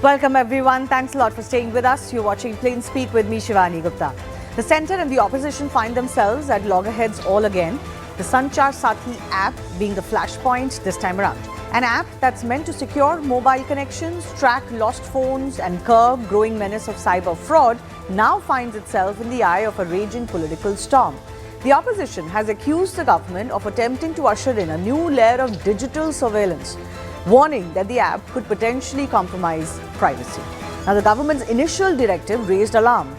Welcome everyone. Thanks a lot for staying with us. You're watching Plain Speak with me, Shivani Gupta. The centre and the opposition find themselves at loggerheads all again. The Sanchar Sathi app being the flashpoint this time around. An app that's meant to secure mobile connections, track lost phones and curb growing menace of cyber fraud now finds itself in the eye of a raging political storm. The opposition has accused the government of attempting to usher in a new layer of digital surveillance, warning that the app could potentially compromise privacy. Now, the government's initial directive raised alarm,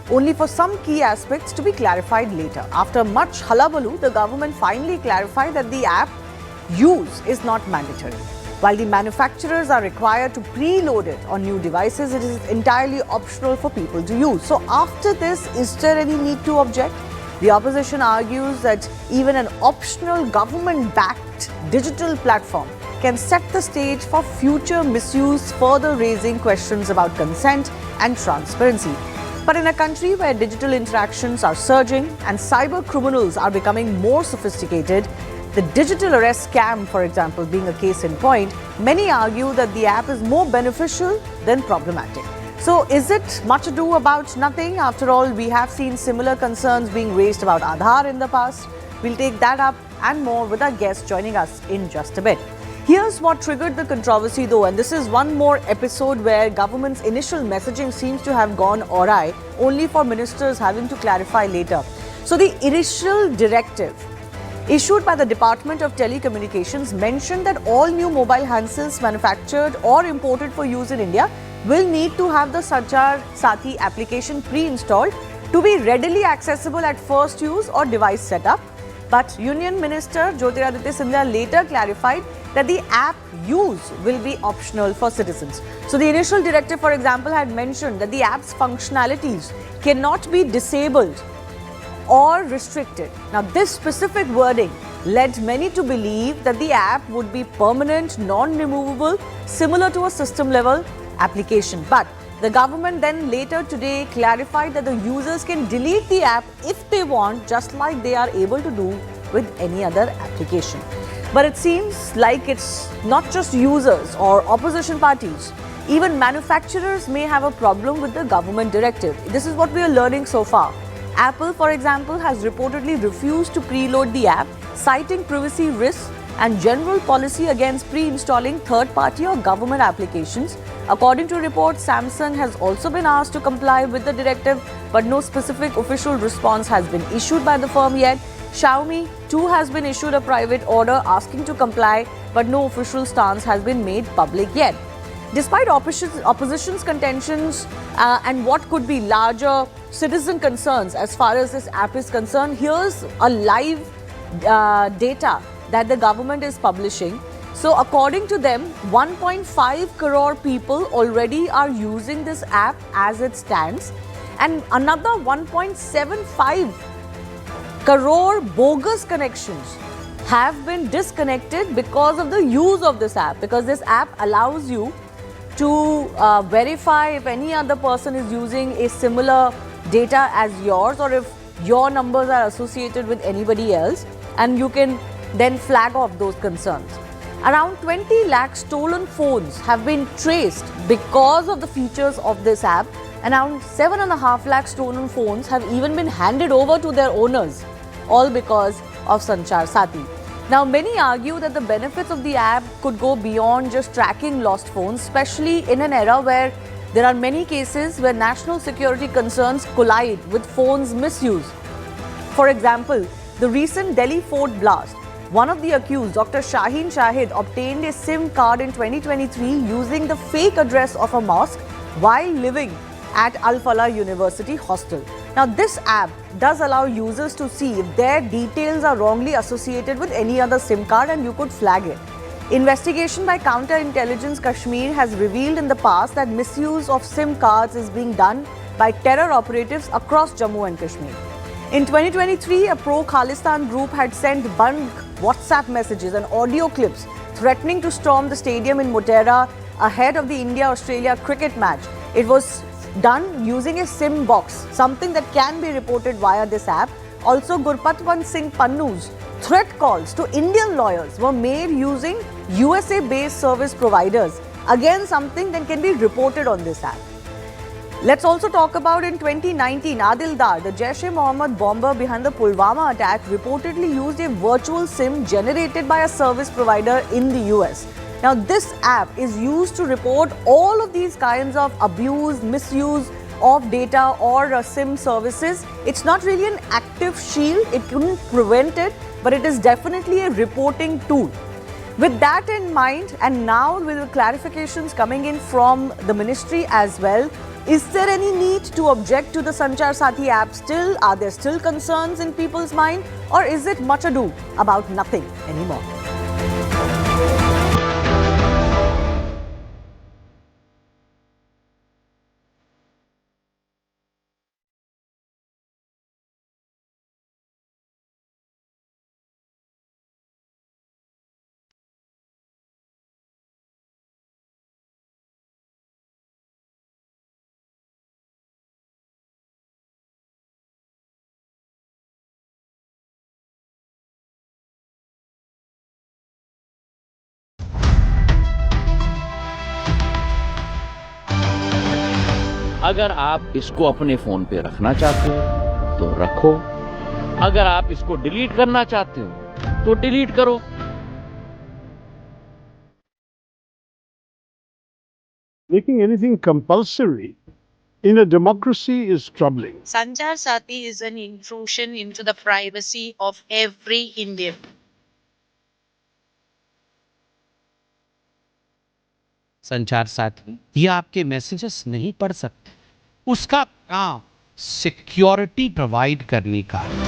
only for some key aspects to be clarified later. After much hullabaloo, the government finally clarified that the app use is not mandatory. While the manufacturers are required to preload it on new devices, it is entirely optional for people to use. So after this, is there any need to object? The opposition argues that even an optional government-backed digital platform can set the stage for future misuse, further raising questions about consent and transparency. But in a country where digital interactions are surging and cyber criminals are becoming more sophisticated, the digital arrest scam, for example, being a case in point, many argue that the app is more beneficial than problematic. So is it much ado about nothing? After all, we have seen similar concerns being raised about Aadhaar in the past. We'll take that up and more with our guest joining us in just a bit. Here's what triggered the controversy though, and this is one more episode where government's initial messaging seems to have gone awry, only for ministers having to clarify later. So the initial directive issued by the Department of Telecommunications mentioned that all new mobile handsets manufactured or imported for use in India will need to have the Sanchar Sathi application pre-installed to be readily accessible at first use or device setup. But Union Minister Jyotiraditya Scindia later clarified that the app use will be optional for citizens. So the initial directive, for example, had mentioned that the app's functionalities cannot be disabled or restricted. Now, this specific wording led many to believe that the app would be permanent, non-removable, similar to a system-level application. But the government then later today clarified that the users can delete the app if they want, just like they are able to do with any other application. But it seems like it's not just users or opposition parties. Even manufacturers may have a problem with the government directive. This is what we are learning so far. Apple, for example, has reportedly refused to preload the app, citing privacy risks and general policy against pre-installing third-party or government applications. According to reports, Samsung has also been asked to comply with the directive, but no specific official response has been issued by the firm yet. Xiaomi too has been issued a private order asking to comply, but no official stance has been made public yet. Despite opposition's contentions and what could be larger citizen concerns as far as this app is concerned, here's a live data that the government is publishing. So according to them, 1.5 crore people already are using this app as it stands, and another 1.75 crore bogus connections have been disconnected because of the use of this app, because this app allows you to verify if any other person is using a similar data as yours, or if your numbers are associated with anybody else, and you can then flag off those concerns. Around 20 lakh stolen phones have been traced because of the features of this app. Around 7.5 lakh stolen phones have even been handed over to their owners, all because of Sanchar Sathi. Now, many argue that the benefits of the app could go beyond just tracking lost phones, especially in an era where there are many cases where national security concerns collide with phones' misuse. For example, the recent Delhi Fort blast. One of the accused, Dr. Shaheen Shahid, obtained a SIM card in 2023 using the fake address of a mosque while living at Al Falah University hostel. Now, this app does allow users to see if their details are wrongly associated with any other SIM card, and you could flag it. Investigation by Counterintelligence Kashmir has revealed in the past that misuse of SIM cards is being done by terror operatives across Jammu and Kashmir. In 2023, a pro-Khalistan group had sent bulk WhatsApp messages and audio clips threatening to storm the stadium in Motera ahead of the India-Australia cricket match. It was done using a SIM box, something that can be reported via this app. Also, Gurpatwant Singh Pannu's threat calls to Indian lawyers were made using USA-based service providers against something, then can be reported on this app. Let's also talk about in 2019, Adil Dar, the Jaish-e-Mohammed bomber behind the Pulwama attack, reportedly used a virtual SIM generated by a service provider in the US. Now, this app is used to report all of these kinds of abuse, misuse of data or SIM services. It's not really an active shield, it couldn't prevent it, but it is definitely a reporting tool. With that in mind, and now with the clarifications coming in from the ministry as well, is there any need to object to the Sanchar Sathi app still? Are there still concerns in people's mind? Or is it much ado about nothing anymore? अगर आप इसको अपने phone पे रखना चाहते हो तो रखो, अगर आप इसको डिलीट करना चाहते हो तो डिलीट करो। Making anything compulsory in a democracy is troubling. Sanchar Sathi is an intrusion into the privacy of every Indian. संचार साथी ये आपके मैसेजेस नहीं पढ़ सकते, उसका काम सिक्योरिटी प्रोवाइड करने का है।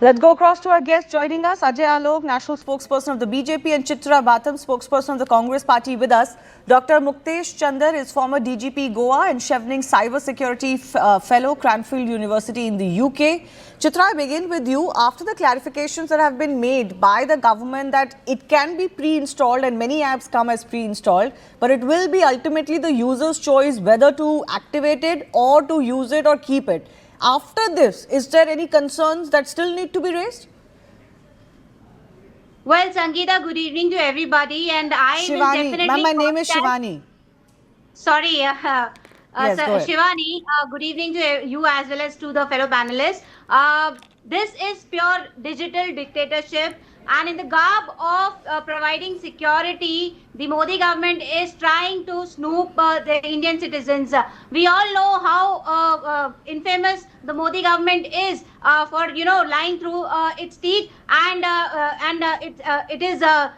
Let's go across to our guests joining us. Ajay Alok, national spokesperson of the BJP, and Chitra Batham, spokesperson of the Congress party with us. Dr. Muktesh Chandar is former DGP Goa and Chevening Cyber Security Fellow, Cranfield University in the UK. Chitra, I begin with you. After the clarifications that have been made by the government that it can be pre-installed and many apps come as pre-installed, but it will be ultimately the user's choice whether to activate it or to use it or keep it. After this, is there any concerns that still need to be raised? Well, Sangeeta, good evening to everybody, and I will Shivani, definitely. ma'am, my name is Shivani. Sorry, Yes, so go ahead. Shivani, good evening to you as well as to the fellow panelists. This is pure digital dictatorship, and in the garb of providing security, the Modi government is trying to snoop the Indian citizens. We all know how infamous the Modi government is for lying through its teeth, and it is a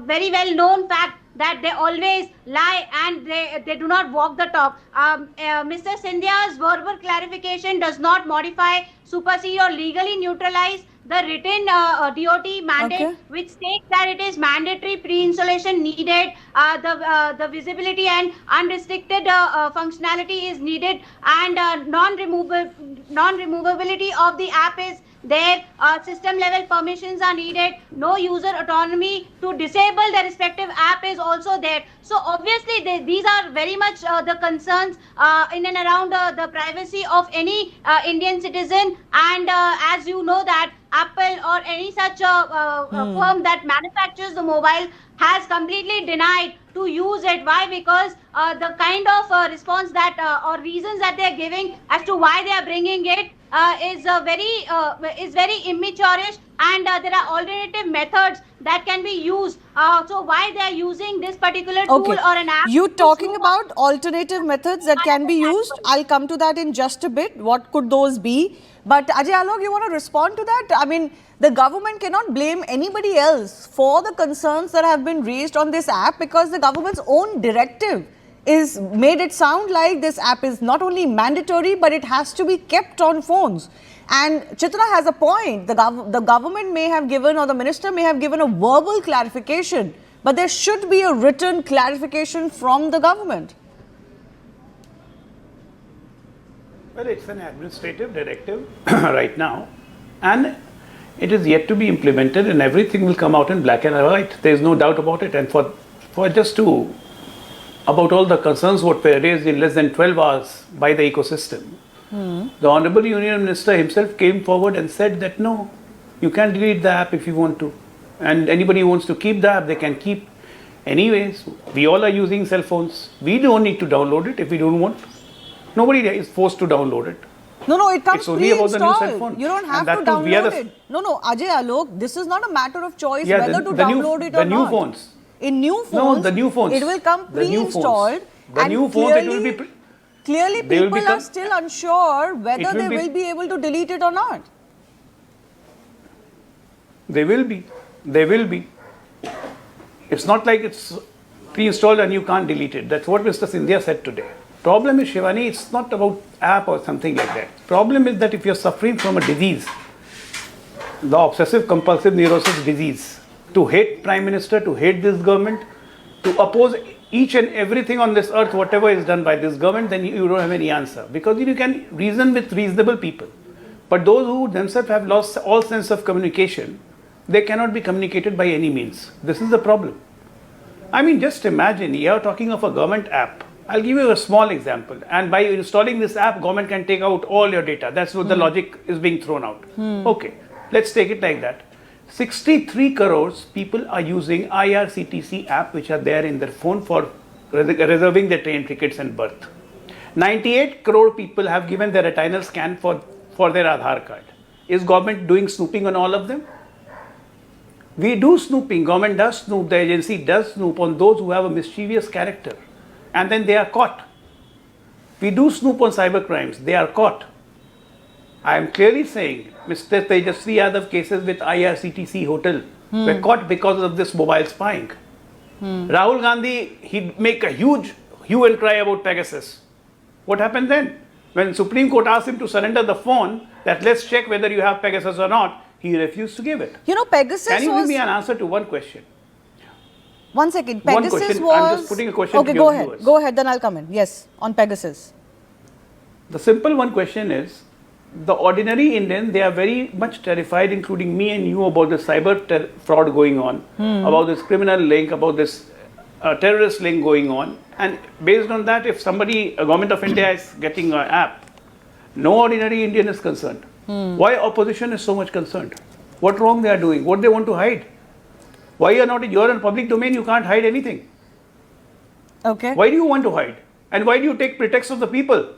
very well known fact that they always lie and they do not walk the talk. Mr. Scindia's verbal clarification does not modify, supersede or legally neutralize the written DOT mandate, which states that it is mandatory pre-installation needed, the visibility and unrestricted functionality is needed, and non-removability of the app is there. System level permissions are needed. No user autonomy to disable the respective app is also there. So obviously these are very much the concerns in and around the privacy of any Indian citizen, and as you know that Apple or any such firm that manufactures the mobile has completely denied to use it. Why? Because the kind of response that or reasons that they are giving as to why they are bringing it is very immature-ish, and there are alternative methods that can be used. So why they are using this particular tool or an app? You talking about alternative methods that can be used? I'll come to that in just a bit. What could those be? But Ajay Alok, you want to respond to that? I mean, the government cannot blame anybody else for the concerns that have been raised on this app, because the government's own directive is made it sound like this app is not only mandatory, but it has to be kept on phones. And Chitra has a point. The government may have given, or the minister may have given, a verbal clarification, but there should be a written clarification from the government. Well, it's an administrative directive right now, and It is yet to be implemented, and everything will come out in black and white. There is no doubt about it. And for just to about all the concerns what were raised in less than 12 hours by the ecosystem, the Honorable Union Minister himself came forward and said that no, you can delete the app if you want to, and anybody who wants to keep the app, they can keep. Anyways, we all are using cell phones. We don't need to download it if we don't want. Nobody is forced to download it. No, it comes It's only about the new cell pre-installed. phone. You don't have And to that too, we are download the- it. No, Ajay Alok, this is not a matter of choice Yeah, whether to the new- download it the or new not. phones. In new phones, No, the new phones. it will come The new phones. pre-installed. The and new phones, it will be clearly they will people become- are still unsure whether It will they be- will be able to delete it or not. They will be. They will be. It's not like it's pre-installed and you can't delete it. That's what Mr. Sindhia said today. Problem is, Shivani, it's not about app or something like that. Problem is that if you're suffering from a disease, the obsessive compulsive neurosis disease, to hate Prime Minister, to hate this government, to oppose each and everything on this earth, whatever is done by this government, then you don't have any answer. Because you can reason with reasonable people. But those who themselves have lost all sense of communication, they cannot be communicated by any means. This is the problem. I mean, just imagine, you are talking of a government app. I'll give you a small example. And by installing this app, government can take out all your data. That's what the logic is being thrown out. Okay, let's take it like that. 63 crores people are using IRCTC app, which are there in their phone for reserving their train tickets and berth. 98 crore people have given their retinal scan for their Aadhaar card. Is government doing snooping on all of them? We do snooping. Government does snoop. The agency does snoop on those who have a mischievous character. And then they are caught. We do snoop on cyber crimes. They are caught. I am clearly saying Mr. Tejasvi Yadav cases with IRCTC hotel were caught because of this mobile spying. Rahul Gandhi, he'd make a huge hue and cry about Pegasus. What happened then? When Supreme Court asked him to surrender the phone, that let's check whether you have Pegasus or not, he refused to give it. You know, Pegasus Can you was... give me an answer to one question? One second. One Pegasus question. was... I'm just putting a question okay, to go your ahead. viewers. Go ahead, then I'll come in. Yes, on Pegasus. The simple one question is, the ordinary Indian, they are very much terrified, including me and you, about the cyber fraud going on, about this criminal link, about this terrorist link going on. And based on that, if somebody, a government of India is getting an app, no ordinary Indian is concerned. Why opposition is so much concerned? What wrong they are doing? What they want to hide? Why you're in public domain, you can't hide anything. Okay. Why do you want to hide? And why do you take pretext of the people?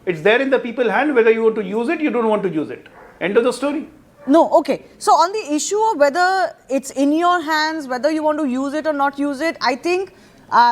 It's there in the people's hand, whether you want to use it, you don't want to use it. End of the story. No, okay. So on the issue of whether it's in your hands, whether you want to use it or not use it, I think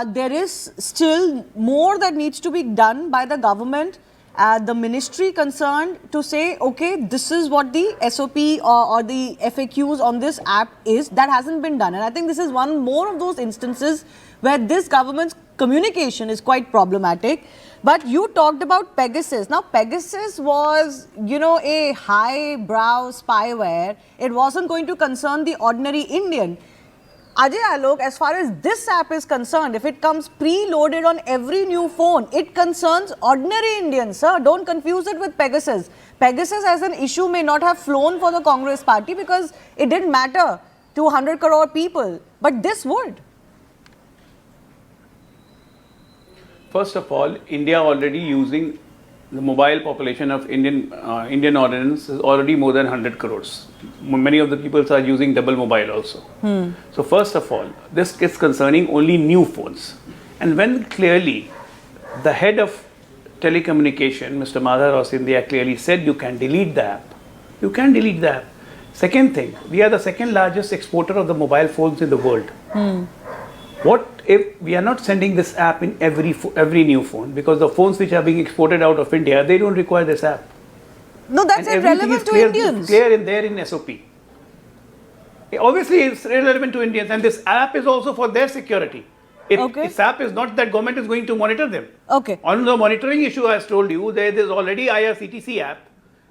there is still more that needs to be done by the government, the ministry concerned, to say, okay, this is what the SOP or the FAQs on this app is. That hasn't been done. And I think this is one more of those instances where this government's communication is quite problematic. But you talked about Pegasus. Now, Pegasus was, you know, a high-brow spyware. It wasn't going to concern the ordinary Indian. Ajay Alok, as far as this app is concerned, if it comes preloaded on every new phone, it concerns ordinary Indians, sir. Don't confuse it with Pegasus. Pegasus as an issue may not have flown for the Congress party because it didn't matter to 100 crore people. But this would. First of all, India already using the mobile population of Indian audience is already more than 100 crores. Many of the people are using double mobile also. So first of all, this is concerning only new phones. And when clearly the head of telecommunication, Mr. Madhav Sindhia, clearly said you can delete the app. You can delete the app. Second thing, we are the second largest exporter of the mobile phones in the world. What if we are not sending this app in every new phone? Because the phones which are being exported out of India, they don't require this app. No, that's And everything irrelevant is to clear, Indians. clear in there in SOP. Obviously, it's relevant to Indians, and this app is also for their security. Okay. This app is not that government is going to monitor them. Okay. On the monitoring issue, I told you, there is already IRCTC app.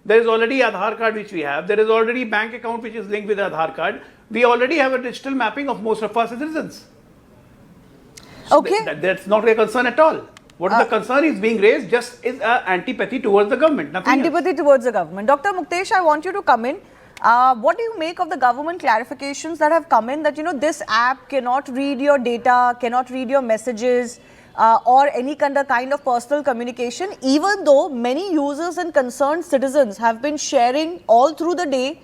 There is already Aadhaar card which we have. There is already bank account which is linked with Aadhaar card. We already have a digital mapping of most of our citizens. So Okay. that's not a concern at all. What the concern is being raised just is antipathy towards the government. Nothing else. Antipathy towards the government. Dr. Muktesh, I want you to come in. What do you make of the government clarifications that have come in that, this app cannot read your data, cannot read your messages, or any kind of personal communication, even though many users and concerned citizens have been sharing all through the day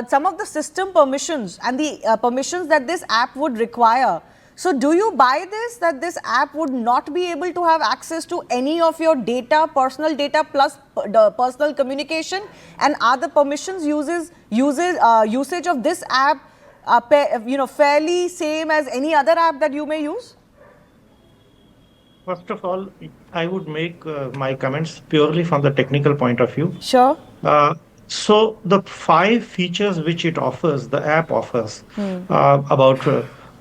some of the system permissions and the permissions that this app would require. So do you buy this, that this app would not be able to have access to any of your data, personal data plus the personal communication, and are the permissions usage of this app fairly same as any other app that you may use? First of all, I would make my comments purely from the technical point of view. Sure. So the 5 features which it offers, the app offers, about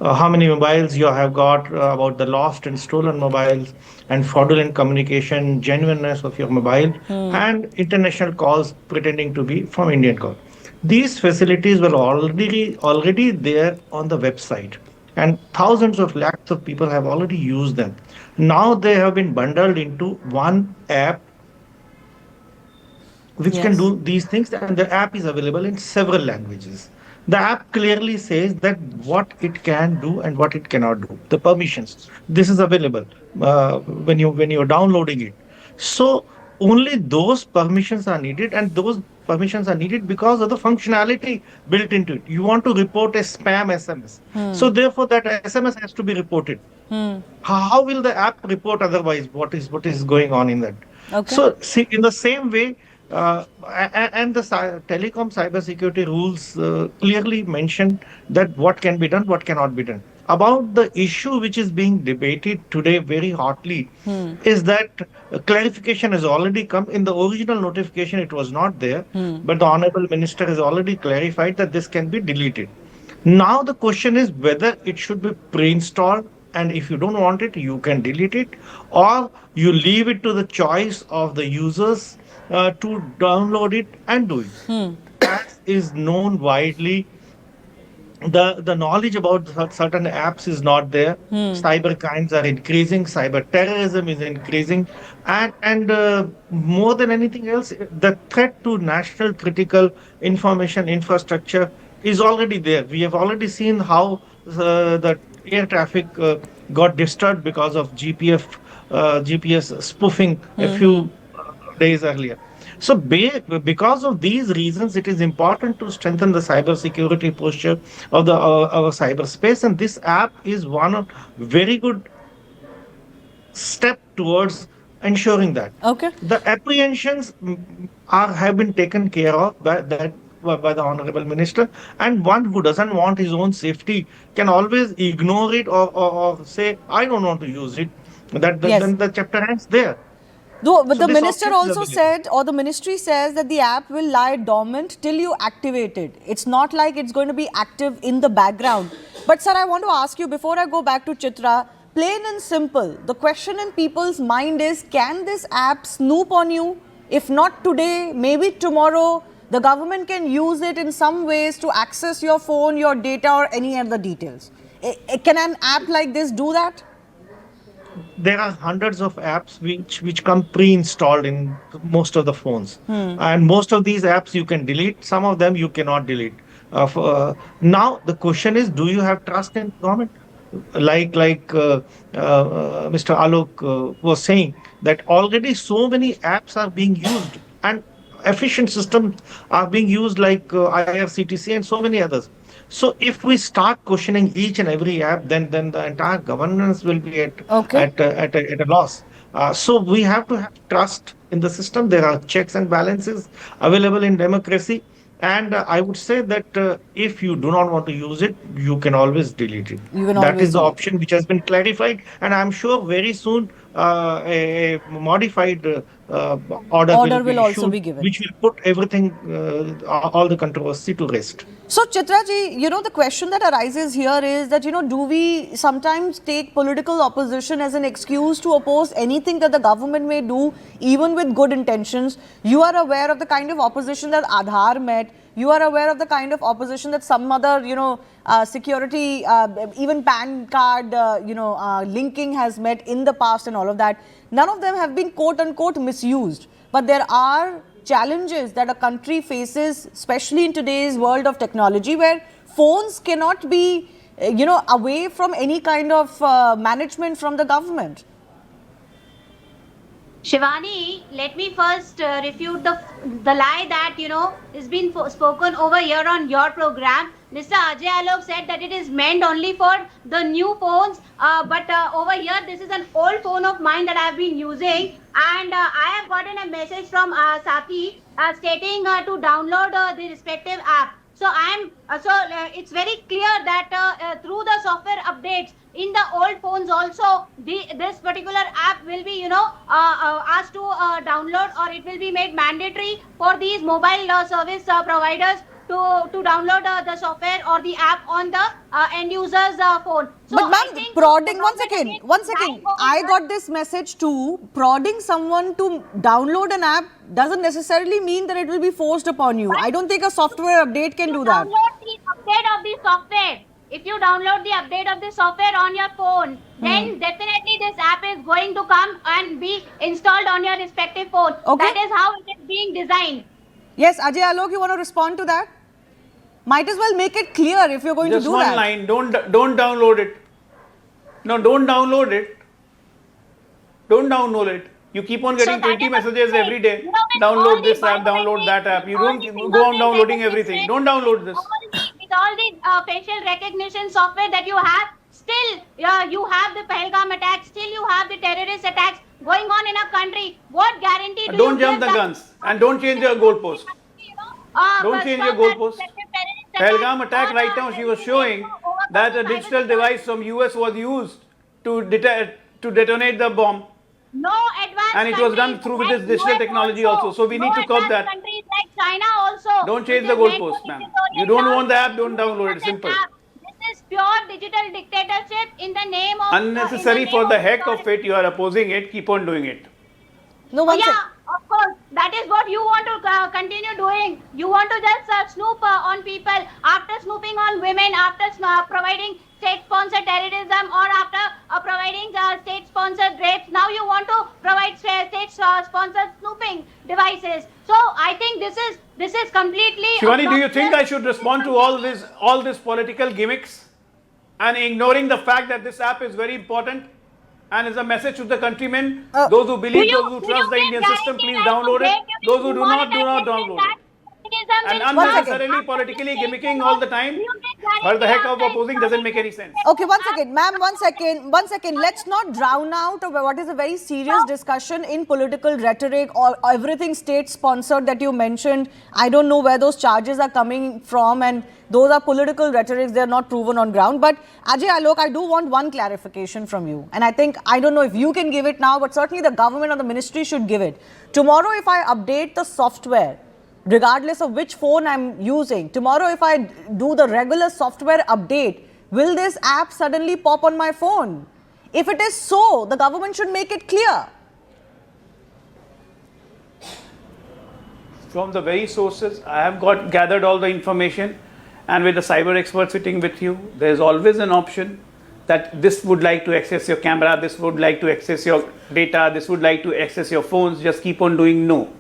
how many mobiles you have got, about the lost and stolen mobiles, and fraudulent communication, genuineness of your mobile, and international calls pretending to be from Indian call. These facilities were already there on the website, and thousands of lakhs of people have already used them. Now they have been bundled into one app which can do these things, and the app is available in several languages. The app clearly says that what it can do and what it cannot do. The permissions. This is available when you're downloading it. So only those permissions are needed, and those permissions are needed because of the functionality built into it. You want to report a spam SMS, so therefore that SMS has to be reported. How will the app report otherwise? What is going on in that? Okay. So see, in the same way. And the telecom cybersecurity rules clearly mention that what can be done, what cannot be done. About the issue which is being debated today very hotly is that clarification has already come. In the original notification, it was not there, but the Honorable Minister has already clarified that this can be deleted. Now the question is whether it should be pre-installed, and if you don't want it, you can delete it, or you leave it to the choice of the users to download it and do it. As is known widely, the knowledge about certain apps is not there. Cyber crimes are increasing, cyber terrorism is increasing, and more than anything else, the threat to national critical information infrastructure is already there. We have already seen how the air traffic got disturbed because of GPS spoofing a few days earlier. So because of these reasons, it is important to strengthen the cyber security posture of our cyberspace, and this app is one very good step towards ensuring that. Okay. The apprehensions have been taken care of by the Honorable Minister, and one who doesn't want his own safety can always ignore it or say, I don't want to use it. Then the chapter ends there. Though, but So the this minister option is also available. said, or the ministry says, that the app will lie dormant till you activate it. It's not like it's going to be active in the background. But sir, I want to ask you, before I go back to Chitra, plain and simple, the question in people's mind is, can this app snoop on you? If not today, maybe tomorrow, the government can use it in some ways to access your phone, your data, or any other details. Can an app like this do that? There are hundreds of apps which come pre-installed in most of the phones, and most of these apps you can delete. Some of them you cannot delete. Now the question is, do you have trust in government? Like Mr. Alok was saying, that already so many apps are being used, and efficient systems are being used, like IRCTC and so many others. So if we start questioning each and every app, then the entire governance will be at a loss. So we have to have trust in the system. There are checks and balances available in democracy. And I would say that if you do not want to use it, you can always delete it. That is the option which has been clarified. And I'm sure very soon a modified order will also be given, which will put everything, all the controversy to rest. So Chitra ji, the question that arises here is that, do we sometimes take political opposition as an excuse to oppose anything that the government may do, even with good intentions? You are aware of the kind of opposition that Aadhaar met. You are aware of the kind of opposition that some other, security, even PAN card, linking has met in the past and all of that. None of them have been quote unquote misused. But there are challenges that a country faces, especially in today's world of technology, where phones cannot be, away from any kind of management from the government. Shivani, let me first refute the lie that is been spoken over here on your program. Mr. Ajay Alok said that it is meant only for the new phones, but over here this is an old phone of mine that I have been using, and I have gotten a message from Sati stating to download the respective app. So it's very clear that through the software updates in the old phones also, this particular app will be asked to download, or it will be made mandatory for these mobile service providers to download the software or the app on the end user's phone. So But I ma'am, think prodding, the one government second, again, I got this message too. Prodding someone to download an app doesn't necessarily mean that it will be forced upon you. I don't think a software update can do that. Download the update of the software. If you download the update of the software on your phone, then definitely this app is going to come and be installed on your respective phone. Okay. That is how it is being designed. Yes, Ajay Alok, you want to respond to that? Might as well make it clear if you're going Just to do one that. line. Don't download it. No, don't download it. Don't download it. You keep on getting So that 20 is messages what I'm every saying. day. You know, with all Download the this app, download biometrics, that app. You all don't the go on fingerprint downloading everything. recognition, Don't download this. With all the facial recognition software that you have, still you have the Pahalgam attacks, still you have the terrorist attacks going on in a country. What guarantee do Don't you jump give the that- guns and don't change your goalpost. Don't change your goalpost. Pahalgam attack right now, she was showing that a digital device from US was used to detonate the bomb. No advanced And it was done countries through like this digital US technology also. So we need to curb advanced that. Countries like China also. Don't change which the is meant goalpost, to ma'am. dictatorial You don't laws. want the app, don't download it. Simple. This is pure digital dictatorship in the name of Unnecessary for the heck of it. You are opposing it. Keep on doing it. No, one Yeah, sec. of course. That is what you want to continue doing. You want to just snoop on people after snooping on women, after providing state-sponsored terrorism, or after providing state-sponsored rapes. Now you want to provide state-sponsored snooping devices. So I think this is completely. Shivani, do you think I obnoxious. should respond to all these political gimmicks and ignoring the fact that this app is very important and is a message to the countrymen? Those who believe, those who trust the Indian system, please download it. Those who do not download it. And unnecessarily politically gimmicking all the time for the heck of opposing doesn't make any sense. Okay, one second, ma'am, one second. Let's not drown out what is a very serious discussion in political rhetoric or everything state-sponsored that you mentioned. I don't know where those charges are coming from, and those are political rhetorics. They're not proven on ground. But Ajay Alok, I do want one clarification from you. And I don't know if you can give it now, but certainly the government or the ministry should give it. Tomorrow, if I update the software, regardless of which phone I'm using, tomorrow if I do the regular software update, will this app suddenly pop on my phone? If it is so, the government should make it clear. From the very sources, I have gathered all the information, and with the cyber expert sitting with you, there is always an option that this would like to access your camera, this would like to access your data, this would like to access your phones. Just keep on doing no.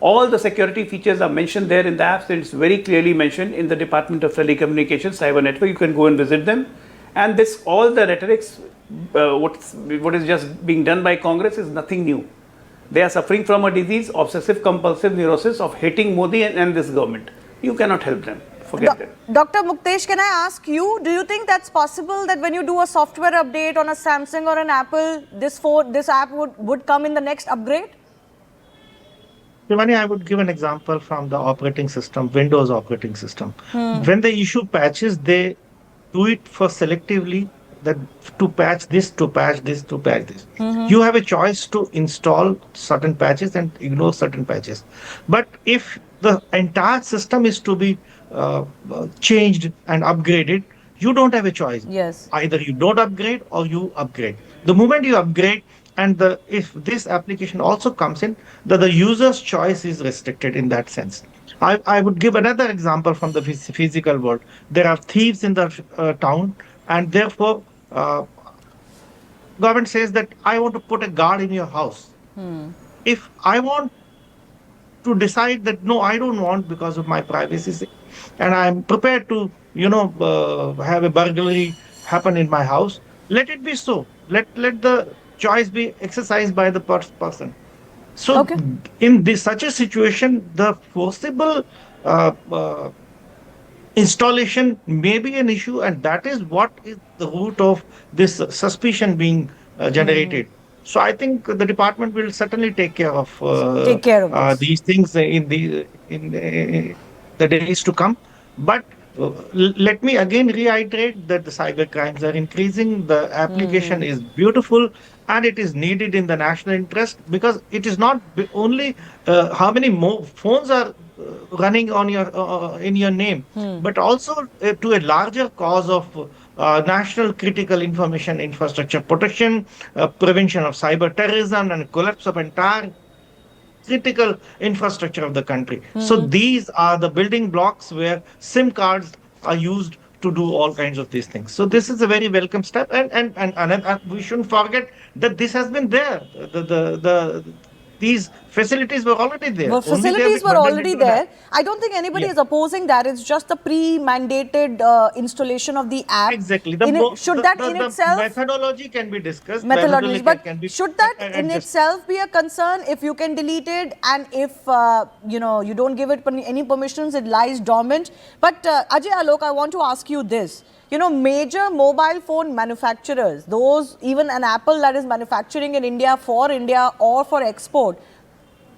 All the security features are mentioned there in the apps, and it's very clearly mentioned in the Department of Telecommunications Cyber Network. You can go and visit them. And this, all the rhetorics, what is just being done by Congress is nothing new. They are suffering from a disease, obsessive compulsive neurosis of hating Modi and this government. You cannot help them. Forget them. Dr. Muktesh, can I ask you, do you think that's possible that when you do a software update on a Samsung or an Apple, this app would come in the next upgrade? Shivani, I would give an example from the operating system, Windows operating system. When they issue patches, they do it for selectively that to patch this, to patch this, to patch this. You have a choice to install certain patches and ignore certain patches. But if the entire system is to be changed and upgraded, you don't have a choice. Yes. Either you don't upgrade or you upgrade. The moment you upgrade, and if this application also comes in, the user's choice is restricted in that sense. I would give another example from the physical world. There are thieves in the town, and therefore government says that I want to put a guard in your house. If I want to decide that no, I don't want because of my privacy, and I'm prepared to, have a burglary happen in my house. Let it be so. Let the choice be exercised by the person. So, Okay. in this such a situation, the forcible uh, uh, installation may be an issue, and that is what is the root of this suspicion being generated. So I think the department will certainly take care of Take care of this. these things in the days to come. But let me again reiterate that the cyber crimes are increasing. The application is beautiful, and it is needed in the national interest, because it is not only how many more phones are running on your in your name, but also to a larger cause of national critical information infrastructure protection, prevention of cyber terrorism, and collapse of entire critical infrastructure of the country. So these are the building blocks where SIM cards are used to do all kinds of these things. So this is a very welcome step, and we shouldn't forget that this has been there. These facilities were already there. Well, Only they have facilities been were bundled already into there. that. I don't think anybody Yeah. is opposing that. It's just the pre-mandated installation of the app. Exactly. Should that in the itself methodology can be discussed. methodology, but can be should that in adjusted. itself be a concern if you can delete it, and if you don't give it any permissions, it lies dormant? But Ajay, Alok, I want to ask you this. Major mobile phone manufacturers, those, even an Apple that is manufacturing in India or for export,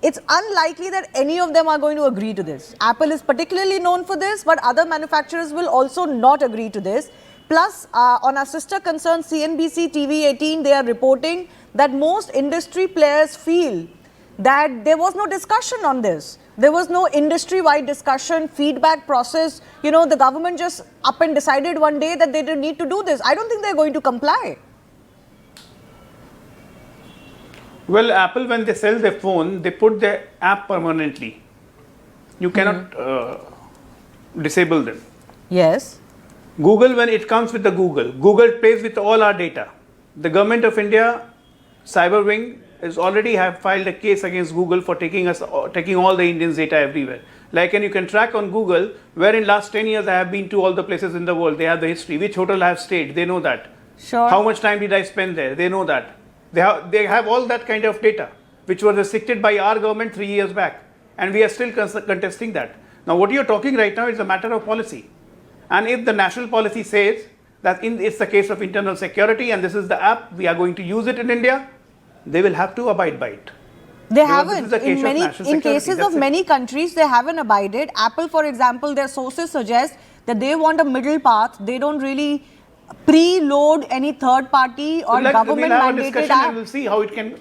it's unlikely that any of them are going to agree to this. Apple is particularly known for this, but other manufacturers will also not agree to this. Plus, on our sister concern, CNBC TV18, they are reporting that most industry players feel that there was no discussion on this. There was no industry-wide discussion, feedback process. The government just up and decided one day that they didn't need to do this. I don't think they're going to comply. Well, Apple, when they sell their phone, they put their app permanently. You cannot disable them. Yes. Google, when it comes with the Google plays with all our data. The government of India, Cyber Wing, is already have filed a case against Google for taking all the Indians' data everywhere. And you can track on Google where in last 10 years I have been to all the places in the world. They have the history, which hotel I have stayed, they know that. Sure. How much time did I spend there, they know that. They have all that kind of data, which was restricted by our government 3 years back, and we are still contesting that. Now, what you're talking right now is a matter of policy, and if the national policy says that it's the case of internal security and this is the app, we are going to use it in India, they will have to abide by it. They Because this haven't. is a case of national In security, cases that's of it. many countries, they haven't abided. Apple, for example, their sources suggest that they want a middle path. They don't really preload any third party or government we'll have a mandated discussion app. and we'll see how it can.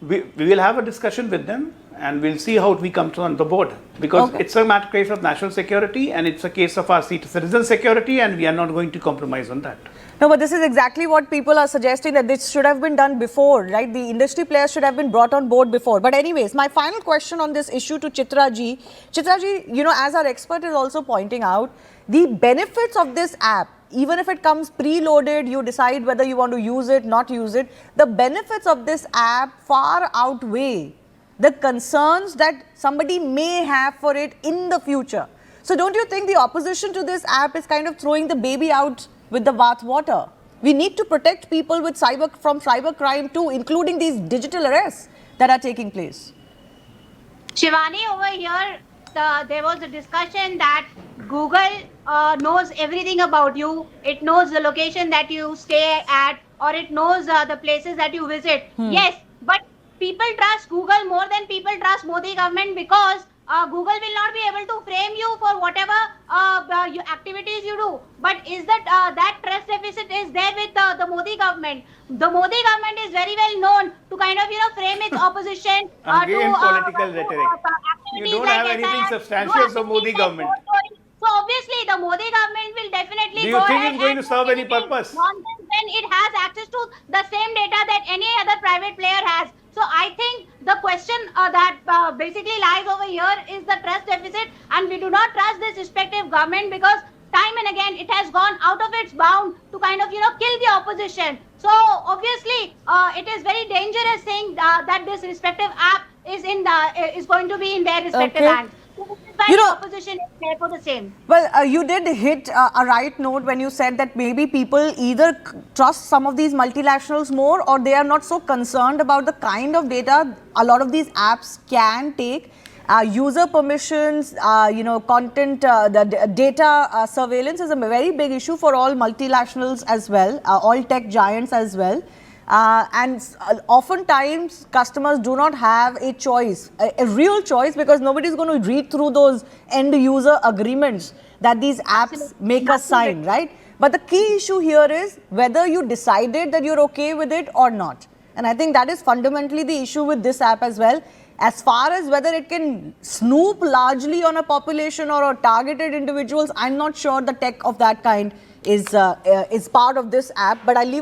We will have a discussion with them and we'll see how we come to on the board, because Okay. it's a case of national security and it's a case of our citizen security, and we are not going to compromise on that. No, but this is exactly what people are suggesting, that this should have been done before, right? The industry players should have been brought on board before. But anyways, my final question on this issue to Chitra ji. Chitra ji, as our expert is also pointing out, the benefits of this app, even if it comes preloaded, you decide whether you want to use it, not use it, the benefits of this app far outweigh the concerns that somebody may have for it in the future. So don't you think the opposition to this app is kind of throwing the baby out with the bath water? We need to protect people from cyber crime too, including these digital arrests that are taking place. Shivani, over here, there was a discussion that Google knows everything about you. It knows the location that you stay at, or it knows the places that you visit. Yes, but people trust Google more than people trust Modi government, because Google will not be able to frame you for whatever activities you do. But is that trust deficit is there with the Modi government? The Modi government is very well known to kind of frame its opposition Again, to political rhetoric. You activities don't like have anything SIR, substantial do from Modi activities like government. vote. So obviously the Modi government will definitely Do you go think ahead it's going and to serve do any anything purpose? nonsense when it has access to the same data that any other private player has. So I think the question that basically lies over here is the trust deficit, and we do not trust this respective government, because time and again it has gone out of its bound to kind of kill the opposition. So obviously it is very dangerous saying that this respective app is going to be in their respective Okay. hands. So this is why You the know- opposition is there for the same. Well, you did hit a right note when you said that maybe people either trust some of these multinationals more, or they are not so concerned about the kind of data a lot of these apps can take. User permissions, content, data surveillance is a very big issue for all multinationals as well, all tech giants as well. Oftentimes customers do not have a choice, a real choice, because nobody is going to read through those end user agreements that these apps make us sign, right? But the key issue here is whether you decided that you're okay with it or not. And I think that is fundamentally the issue with this app as well. As far as whether it can snoop largely on a population or targeted individuals, I'm not sure the tech of that kind is part of this app, but I'll leave it